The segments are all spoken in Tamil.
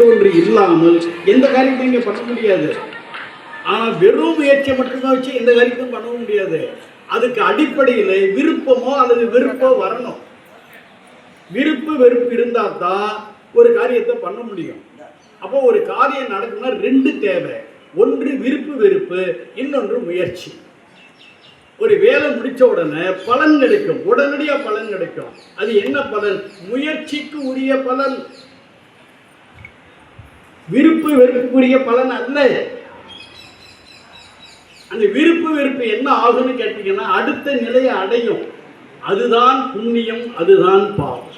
ஒன்று இல்லாமல் எந்த காரியத்தையும் இங்கே பண்ண முடியாது. ஆனால் வெறும் முயற்சியை மட்டும்தான் வச்சு எந்த காரியத்தையும் பண்ணவும் முடியாது. அதுக்கு அடிப்படையில் விருப்பமோ அல்லது வெறுப்போ வரணும். விருப்பு வெறுப்பு இருந்தால் தான் ஒரு காரியத்தை பண்ண முடியும். அப்போ ஒரு காரியம் நடக்குன்னா ரெண்டு தேவை. ஒன்று விருப்பு வெறுப்பு, இன்னொன்று முயற்சி. ஒரு வேலை முடிச்ச உடனே பலன் கிடைக்கும், உடனடியாக பலன் கிடைக்கும். அது என்ன பலன்? முயற்சிக்கு உரிய பலன், விருப்பு வெறுப்புக்குரிய பலன் அல்ல. அந்த விருப்பு வெறுப்பு என்ன ஆகும்னு கேட்டீங்கன்னா அடுத்த நிலையை அடையும். அதுதான் புண்ணியம், அதுதான் பாவம்.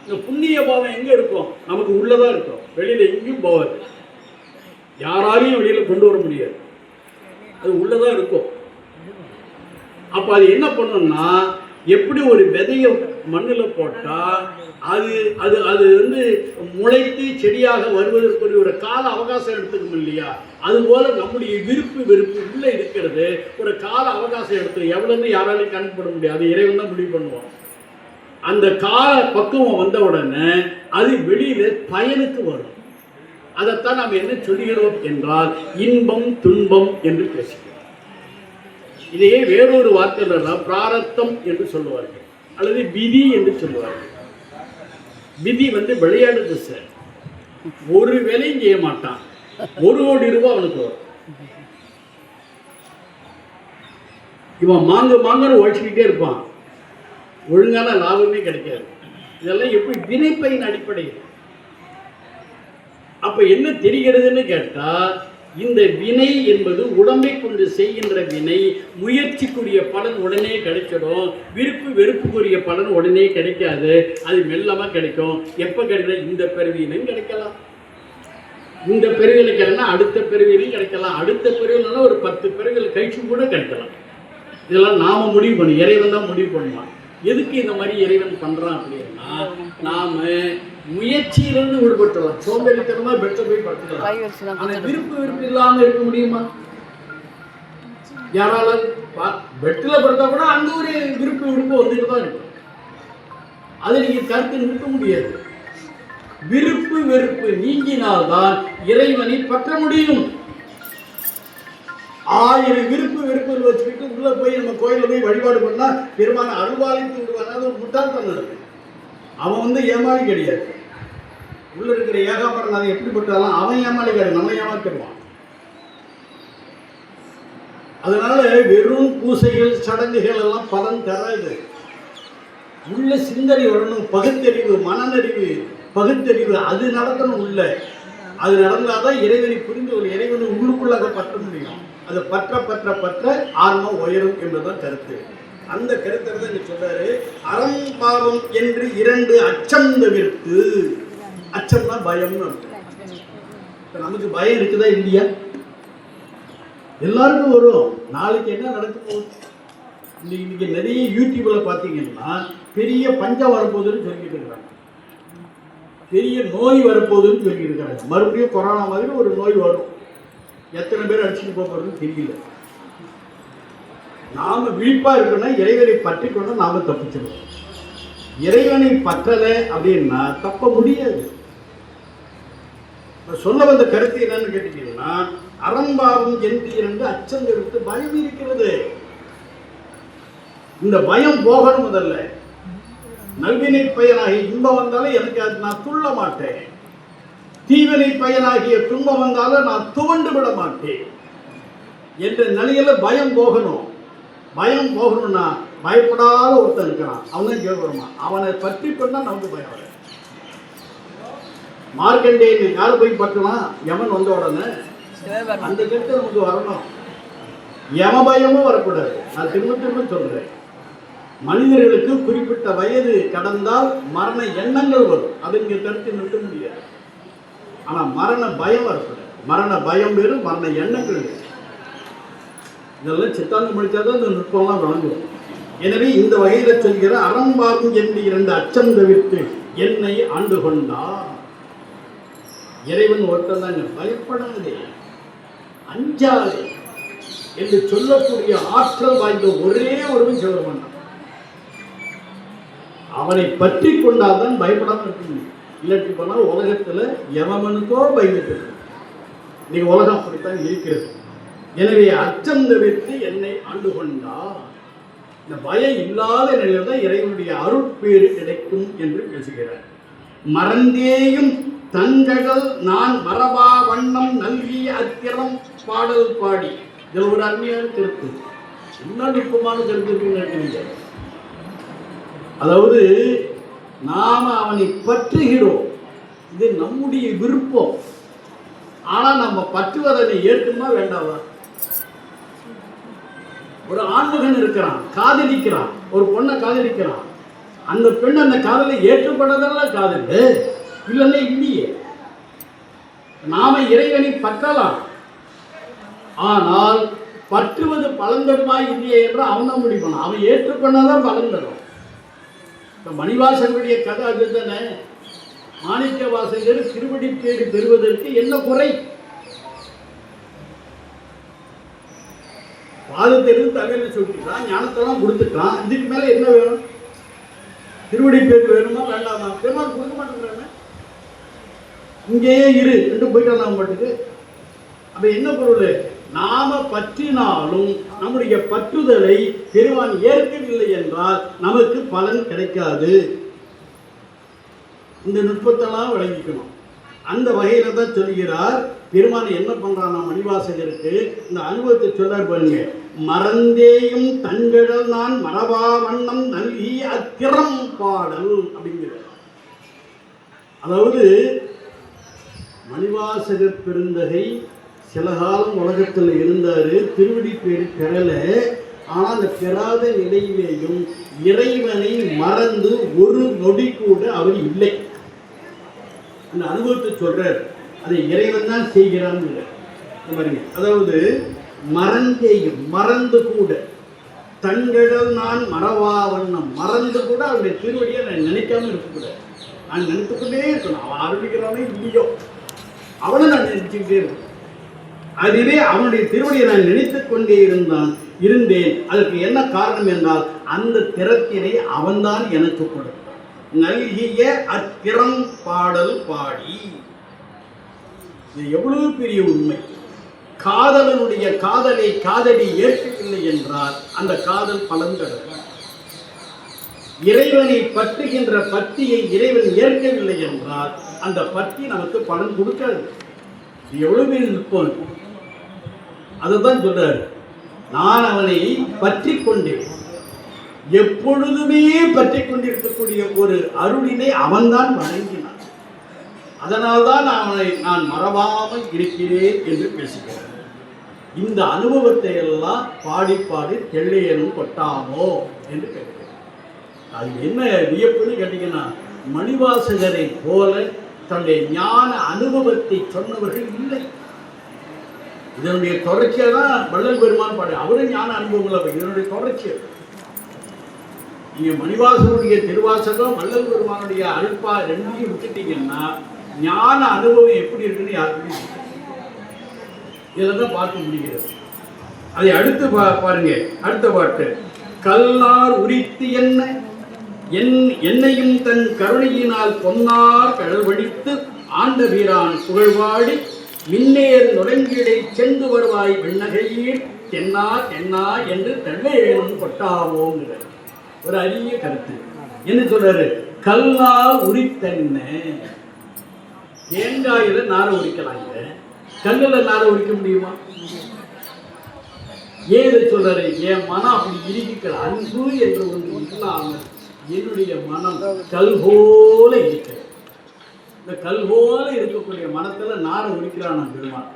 இந்த புண்ணிய பாவம் எங்க இருக்கும்? நமக்கு உள்ளதான் இருக்கும், வெளியில எங்கேயும் போகாது. யாராலையும் வெளியில கொண்டு வர முடியாது, அது உள்ளதான் இருக்கும். அப்ப அது என்ன பண்ணும்னா, எப்படி ஒரு விதைய மண்ணில் போட்டா அது அது அது வந்து முளைத்து செடியாக வருவதற்கு ஒரு கால அவகாசம் எடுத்துக்கும் இல்லையா? அதுபோல நம்முடைய விருப்பு வெறுப்பு உள்ள இருக்கிறது ஒரு கால அவகாசம் எடுத்து எவ்வளவுன்னு யாராலையும் கணக்குப்பட முடியாது. இறைவன் தான் முடிவு பண்ணுவான். அந்த கால பக்குவம் வந்த உடனே அது வெளியில பயனுக்கு வரும். அதைத்தான் நாம் என்ன சொல்லுகிறோம் என்றால் இன்பம் துன்பம் என்று பேசுகிறோம். இதையே வேறொரு வார்த்தையில் பிராரத்தம் என்று சொல்லுவார்கள், அல்லது விதி என்று சொல்லுவார்கள். விதி வந்து விளையாடுது சார். ஒரு வேலையும் செய்ய மாட்டான், 1 கோடி ரூபாய் அவனுக்கு வரும். இவன் மாங்கன்னு உழைச்சிக்கிட்டே இருப்பான், ஒழுங்கான லாபமே கிடைக்காது. இதெல்லாம் எப்படி? வினைப்பையின் அடிப்படையில். அப்ப என்ன தெரிகிறதுன்னு கேட்டா, இந்த வினை என்பது உடம்பை கொண்டு செய்கின்ற வினை. முயற்சிக்குரிய பலன் உடனே கிடைச்சிடும், விருப்பு வெறுப்புக்குரிய பலன் உடனே கிடைக்காது. அது மெல்லமா கிடைக்கும். எப்ப கிடைக்கும்? இந்த பிறவியிலும் கிடைக்கலாம், இந்த பிறவியில கிடைக்கலன்னா அடுத்த பிறவியிலும் கிடைக்கலாம், அடுத்த பிறவியில ஒரு 10 பிறவிகள் கழிச்சு கூட கிடைக்கலாம். இதெல்லாம் நாம முடிவு பண்ணும், இறைவன் தான் முடிவு பண்ணுவான். எதுக்கு இந்த மாதிரி இறைவன் பண்றான் அப்படின்னா, நாம முயற்சியிலிருந்து விடுபட்டுலாம். சோம்பேறித்தனமா பெற்ற போய் படுத்துக்கலாம். ஆனா விருப்பு வெறுப்பு இல்லாம இருக்க முடியுமா? யாரால? பெட்டில படுத்தா கூட அங்க ஒரு விருப்பு வெறுப்பு வந்துட்டு தான் இருக்கும். அதை நீங்க கருத்து நிறுத்த முடியாது. விருப்பு வெறுப்பு நீங்கினால்தான் இறைவனை பற்ற முடியும். 1000 விருப்பு வெறுப்புகள் வச்சுக்கிட்டு உள்ள போய் நம்ம கோயில போய் வழிபாடு பண்ணா பெருமான அருள்வாளித்து விடுவாங்க. அது ஒரு முட்டாள்தனம் இருக்கு. அவன் வந்து ஏமாளி கிடையாது. உள்ள இருக்கிற ஏகாபரன் அதை எப்படிப்பட்டாலும் அவன் ஏமாளி கிடையாது, நம்ம ஏமாத்திடுவான். அதனால வெறும் பூசைகள் சடங்குகள் எல்லாம் பலன் தராது. உள்ள சிந்தனை வரணும், பகுத்தறிவு, மனநறிவு, பகுத்தறிவு அது நடக்கணும். உள்ள அது நடந்தாதான் இறைவனை புரிந்து ஒரு இறைவனை உள்ளுக்குள்ளாக பற்ற முடியும். அது பற்ற பற்ற பற்ற ஆன்மா உயரும் என்பதுதான் கருத்து. அந்த கருத்தை தான் இங்க சொல்றாரு. அறம் பாவம் என்று 2 அச்சம் தவிர்த்து. அச்சம்னா பயம்னு அர்த்தம். நமக்கு பயம் இருக்குதா இல்லையா? எல்லாருக்கும் வரும். நாளைக்கு என்ன நடக்க போகுது? இன்னைக்கு நிறைய யூடியூப்ல பாத்தீங்கன்னா பெரிய பஞ்சம் வரப்போகுதுன்னு சொல்லிட்டு இருக்காங்க, பெரிய நோய் வரப்போகுதுன்னு சொல்லிட்டு இருக்காங்க. மறுபடியும் கொரோனா மாதிரி ஒரு நோய் வரும். எத்தனை பேர் அடிச்சுட்டு போறதுன்னு தெரியல. நாம விழிப்பா இருக்கணும், இறைவனை பற்றி கொண்டு நாம தப்பிச்சிடுவோம். இறைவனை பற்றலை அப்படின்னா தப்ப முடியாது. சொல்ல வந்த கருத்து என்னன்னு கேட்டீங்கன்னா, அறம்பாவம் என்று 2 அச்சம் இருக்கு, பயம் இருக்கிறது. இந்த பயம் போகணும். முதல்ல நல்வினை பயனாகி இன்பம் வந்தாலும் எனக்கு அது நான் துள்ள மாட்டேன், தீவினை பயனாகிய துன்பம் வந்தாலும் நான் துவண்டு விட மாட்டேன் என்ற நிலையில பயம் போகணும். பயம் போகணும்னா பயப்படாத ஒருத்தன் இருக்கிறான், அவன் கேட்கணுமா, அவனை பற்றி கொண்டா நமக்கு பயம் வர. மார்க்கண்டேயன் யாரை போய் பற்றலாம்? யமன் வந்த உடனே அந்த கருத்து நமக்கு வரணும். யம பயமும் வரக்கூடாது. நான் திரும்ப திரும்ப சொல்றேன், மனிதர்களுக்கு குறிப்பிட்ட வயது கடந்தால் மரண எண்ணங்கள் வரும். அதை இங்க கருத்து நிறுத்த முடியாது. ஆனா மரண பயம் வரக்கூடாது. மரண பயம் வேறு, மரண எண்ணங்கள் வேறு. இதெல்லாம் சித்தாந்தம் படித்தாதான் இந்த நுட்பம்லாம் வழங்கும். எனவே இந்த வகையில சொல்கிற அறம்பாவும் என்று 2 அச்சம் தவிர்த்து என்னை ஆண்டு கொண்டா. இறைவன் ஒருத்தன் தாங்க. பயப்படாதே, அஞ்சாதே என்று சொல்லக்கூடிய ஆற்றல் வாய்ந்த ஒரே ஒருவன் சிவபெருமான். அவனை பற்றி கொண்டால்தான் பயப்படாமல் இருக்க முடியும். இல்லாட்டி போனால் உலகத்தில் எவனுக்கோ பயந்துட்டு இருக்கு. இன்னைக்கு உலகம் அப்படித்தான் இருக்கிறது. எனவே அச்சம் தவிர்த்து என்னை ஆண்டு கொண்டா, இந்த பயம் இல்லாத நிலையில் தான் இறைவனுடைய அருட்பேறு கிடைக்கும் என்று பேசுகிறார். மறந்தேயும் தங்ககள் நான் மரபா வண்ணம் நல்கி அத்திரம் பாடல் பாடி. இதில் ஒரு அருமையான கருத்து, என்ன நுட்பமான கருத்து இருக்குன்னு. அதாவது நாம அவனை பற்றுகிறோம், இது நம்முடைய விருப்பம். ஆனா நம்ம பற்றுவதனை ஏற்குமா வேண்டாவா? ஒரு ஆண்மகன் இருக்கிறான், காதலிக்கிறான், ஒரு பொண்ணை காதலிக்கிறான். அந்த பெண் அந்த காதலை ஏற்றுக்கொண்டதெல்லாம் காதல் இல்லைன்னா இல்லையே. நாம இறைவனை பற்றலாம், ஆனால் பற்றுவது பலன் தருமா இல்லையே என்று அவன் தான் முடிவு பண்ணான். அவன் ஏற்றுக்கொண்டாதான் பலன் தரும். இப்போ மணிவாசகருடைய கதை அதுதானே. மாணிக்க வாசகர் திருவடி தேடி பெறுவதற்கு என்ன குறை? பாதத்திலிருந்து தலையில் சொல்லிட்டான், ஞானத்தெல்லாம் கொடுத்துட்டான். இதுக்கு மேலே என்ன வேணும்? திருவடி பேர் வேணுமா வேண்டாமா? பெருமாள் கொடுக்க மாட்டேங்கிறாங்க. இங்கேயே இரு என்று போயிட்டான் நாம் பாட்டுக்கு. அப்போ என்ன பொருள்? நாம பற்றினாலும் நம்முடைய பற்றுதலை பெருமான் ஏற்கவில்லை என்றால் நமக்கு பலன் கிடைக்காது. இந்த நுட்பத்தெல்லாம் விளங்கிக்கணும். அந்த வகையில தான் சொல்கிறார் பெருமான் என்ன பண்றான் மணிவாசகருக்கு இந்த அனுபவத்தை சொல்லார் பாருங்க. மறந்தேயும் தன்கடல் நான் மரபா வண்ணம் நல்கி அத்திரம் பாடல் அப்படிங்கிறார். அதாவது மணிவாசகர் பெருந்தகை சில காலம் உலகத்தில் இருந்தார், திருவடி பேர் பெறல. ஆனால் அந்த பெறாத நிலையிலேயும் இறைவனை மறந்து ஒரு நொடி கூட அவர் இல்லை. அந்த அனுபவத்தை சொல்றார். அதை இறைவன் தான் செய்கிறான். அதாவது மறந்தேயும், மறந்து கூட தன்கடல் நான் மறவா வண்ணம், மறந்து கூட அவருடைய திருவடியை நான் நினைக்காம இருக்கக்கூடாது. நான் நினைத்துக்கொண்டே இருக்கணும். அவன் ஆரம்பிக்கிறானே இல்லையோ அவனை நான் நினைச்சுக்கிட்டே இருக்கணும். அதிலே அவனுடைய திருவடியை நான் நினைத்துக் கொண்டே இருந்தேன். அதற்கு என்ன காரணம் என்றால் அந்த திறத்தினை அவன்தான் எனக்கு கொடுத்தான். நல்கிய அத்திறம் பாடல் பாடி. இது எவ்வளவு பெரிய உண்மை! காதலனுடைய காதலை காதலி ஏற்கவில்லை என்றால் அந்த காதல் பலன் தரும். இறைவனை பற்றுகின்ற பற்றியை இறைவன் ஏற்கவில்லை என்றால் அந்த பற்றி நமக்கு பலன் கொடுக்காது. எவ்வளவு பேர் நிற்போம். அதுதான் சொல்றாரு, நான் அவனை பற்றி கொண்டேன். எப்பொழுதுமே பற்றி கொண்டிருக்கக்கூடிய ஒரு அருளினை அவன்தான் வழங்கினான். அதனால்தான் அவனை நான் மறவாமல் இருக்கிறேன் என்று பேசுகிறேன். இந்த அனுபவத்தை எல்லாம் பாடி பாடி தெள்ளையனும் கொட்டாமோ என்று கேட்கிறேன். அது என்ன வியப்புன்னு கேட்டீங்கன்னா, மணிவாசகரை போல தன்னுடைய ஞான அனுபவத்தை சொன்னவர்கள் இல்லை. இதனுடைய தொடர்ச்சியாக தான் வள்ளல் பெருமான் பாடு. அவரும் ஞான அனுபவங்கள் இதனுடைய தொடர்ச்சி. நீங்க மணிவாசகருடைய திருவாசகம் வள்ளல் பெருமானுடைய அருட்பா ரெண்டையும் விட்டுட்டீங்கன்னா ஞான அனுபவம் எப்படி இருக்குன்னு யாருக்குமே இதெல்லாம் பார்க்க முடிகிறது. அதை அடுத்து பாருங்க. அடுத்த பாட்டு, கல்லார் உரித்து என்னையும் தன் கருணையினால் பொன்னார் கடல் வடித்து ஆண்ட வீரான் புகழ்வாடி மின்னேர் நுழைஞ்சிடை சென்று வருவாய் விண்ணகையீர் தென்னா தென்னா என்று தெள்ளையேனும் கொட்டாவோங்கிற ஒரு அரிய கருத்து. என்ன சொல்றாரு? கல்லா உரித்தன்ன. தேங்காயில நார உரிக்கலாங்க, கல்லில் நார உரிக்க முடியுமா? ஏன் சொல்றாரு? என் மனம் அப்படி இருக்கிற அன்பு என்று ஒன்று இல்லாமல் என்னுடைய மனம் கல் போல இருக்கிறது. இந்த கல் போல இருக்கக்கூடிய மனத்துல நார உரிக்கிறான் பெருமான்.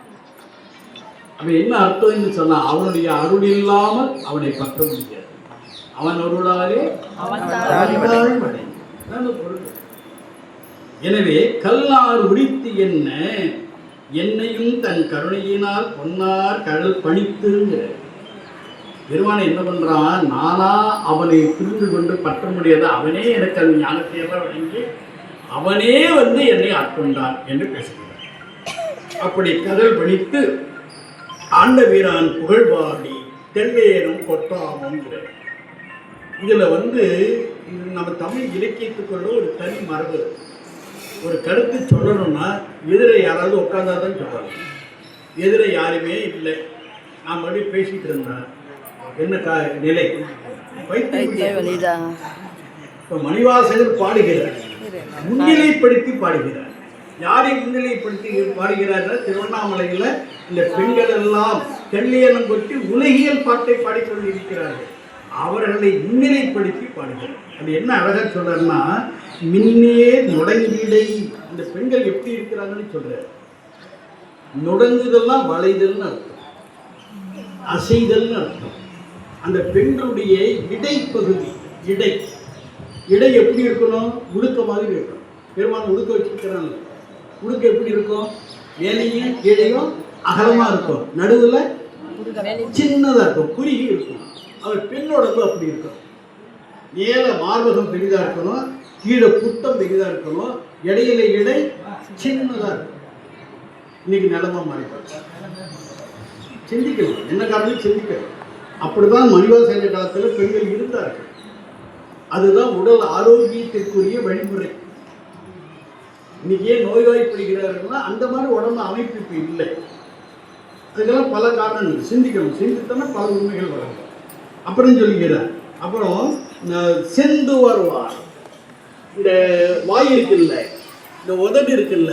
அப்ப என்ன அர்த்தம்னு சொன்னா, அவனுடைய அருள் இல்லாமல் அவனை பற்ற முடியாது. அவன் அருளாலே எனவே கல்லார் உரித்து என்னையும் தன் கருணையினால் பொன்னார் கடல் பணித்துங்கிற பெருமானை என்ன பண்றான்? நானா அவனை புரிந்து கொண்டு பற்ற முடியாது. அவனே எனக்கு அந்த ஞானத்தை எல்லாம் வழங்கி அவனே என்னை ஆட்கொண்டான் என்று பேசுகிறார். அப்படி கடல் பணித்து ஆண்ட வீரான் புகழ்வாடி தெள்ளையனும் கொட்டாமங்கிற இதுல இது நம்ம தமிழ் இலக்கியத்துக்குள்ள ஒரு தனி மரபு. ஒரு கருத்து சொல்லணும்னா எதிரே யாராவது உட்காந்தா தான் சொல்லணும். எதிரே யாருமே இல்லை, நான் மறுபடியும் பேசிட்டு இருந்தேன். என்ன நிலை? இப்போ மணிவாசகர் பாடுகிறார், முன்னிலைப்படுத்தி பாடுகிறார். யாரை முன்னிலைப்படுத்தி பாடுகிறார்? திருவண்ணாமலையில் இந்த பெண்கள் எல்லாம் கல்யாணம் கொட்டி உலகியல் பாட்டை பாடிக்கொண்டிருக்கிறார்கள். அவர்களை முன்னிலைப்படுத்தி பாடுகிறார். அது என்ன அழகாக சொல்றாருன்னா, மின்னே நுடங்கிடை. இந்த பெண்கள் எப்படி இருக்கிறாங்கன்னு சொல்றாரு. நுடங்குதெல்லாம் வளைதல்னு அர்த்தம், அசைதல்னு அர்த்தம். அந்த பெண்களுடைய இடைப்பகுதி, இடை இடை எப்படி இருக்கணும்? உடுக்க மாதிரி இருக்கணும். பெருமாள் உடுக்க வச்சிருக்கிறாங்க. உடுக்க எப்படி இருக்கும்? மேலையும் கீழையும் அகலமாக இருக்கும், நடுவில் சின்னதாக இருக்கும், குறுகி இருக்கும். அவர் பெண்ணோடம்பு அப்படி இருக்கும். மேலே மார்பகம் பெரிதாக இருக்கணும், கீழே புத்தம் பெரிதாக இருக்கணும், இடையில இடை சின்னதாக இருக்கும். இன்னைக்கு நிலமா மாறிப்பாச்சு. சிந்திக்கலாம், என்ன காரணம் சிந்திக்கலாம். அப்படிதான் மணிவாசகர் காலத்தில் பெண்கள் இருந்தார்கள். அதுதான் உடல் ஆரோக்கியத்திற்குரிய வழிமுறை. இன்னைக்கு ஏன் நோய்வாய்ப்படுகிறார்கள்னா அந்த மாதிரி உடம்பு அமைப்பு இப்போ இல்லை. அதுக்கெல்லாம் பல காரணங்கள். சிந்திக்கணும், சிந்தித்தோன்னா பல உண்மைகள் வரும். அப்புறம் சொல்லிக்கிறார். அப்புறம் செந்து வருவார். இந்த வாய் இருக்குல்ல, இந்த உதடு இருக்குல்ல,